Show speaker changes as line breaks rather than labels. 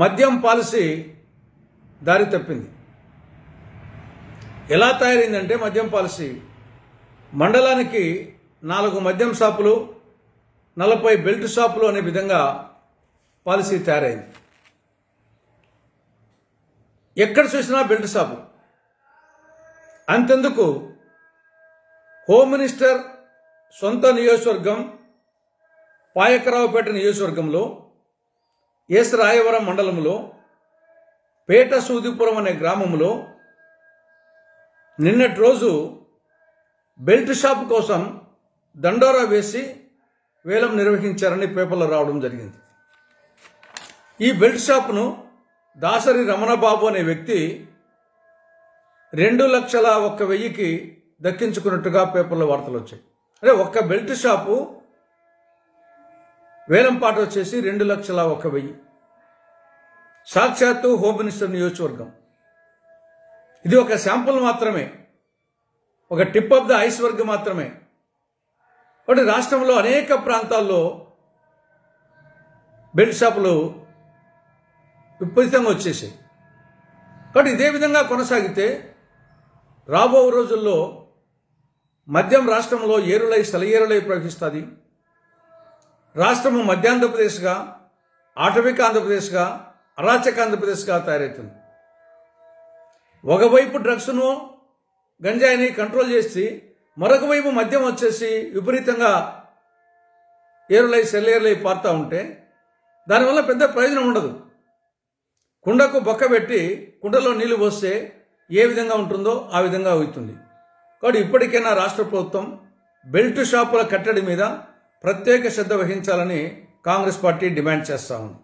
మద్యం పాలసీ దారి తప్పింది. ఎలా తయారైందంటే మద్యం పాలసీ మండలానికి 4 మద్యం షాపులు 40 బెల్ట్ షాపులు అనే విధంగా పాలసీ తయారైంది. ఎక్కడ చూసినా బెల్ట్ షాపు. అంతెందుకు హోమ్ మినిస్టర్ సొంత నియోజకవర్గం పాయకరావుపేట నియోజకవర్గంలో ఎస్ రాయవరం మండలంలో పేట సూదిపురం అనే గ్రామంలో నిన్నటి రోజు బెల్ట్ షాప్ కోసం దండోరా వేసి వేలం నిర్వహించారని పేపర్లో రావడం జరిగింది. ఈ బెల్ట్ షాప్ను దాసరి రమణబాబు అనే వ్యక్తి 2,01,000కి దక్కించుకున్నట్టుగా పేపర్లో వార్తలు వచ్చాయి. అంటే ఒక్క బెల్ట్ షాపు వేలం పాట వచ్చేసి 2,01,000. సాక్షాత్తు హోమ్ మినిస్టర్ నియోజకవర్గం. ఇది ఒక శాంపుల్ మాత్రమే, ఒక టిప్ ఆఫ్ ద ఐస్బర్గ్ మాత్రమే. కాబట్టి రాష్ట్రంలో అనేక ప్రాంతాల్లో బెల్ట్ షాపులు విపరీతంగా వచ్చేసాయి. కాబట్టి ఇదే విధంగా కొనసాగితే రాబో రోజుల్లో మద్యం రాష్ట్రంలో ఏరులై సెలయేరులై ప్రవహిస్తుంది. రాష్ట్రము మధ్యాంధ్రప్రదేశ్గా, ఆటవిక ఆంధ్రప్రదేశ్గా, అరాచక ఆంధ్రప్రదేశ్గా తయారవుతుంది. ఒకవైపు డ్రగ్స్ను గంజాయిని కంట్రోల్ చేసి మరొక వైపు మద్యం వచ్చేసి విపరీతంగా ఏరులై సెల్లేరులై పారుతూ ఉంటే దానివల్ల పెద్ద ప్రయోజనం ఉండదు. కుండకు బొక్క పెట్టి కుండలో నీళ్లు పోస్తే ఏ విధంగా ఉంటుందో ఆ విధంగా అవుతుంది. కాబట్టి ఇప్పటికైనా రాష్ట్ర ప్రభుత్వం బెల్ట్ షాపుల కట్టడి మీద ప్రత్యేక శ్రద్ధ వహించాలని కాంగ్రెస్ పార్టీ డిమాండ్ చేస్తా ఉంది.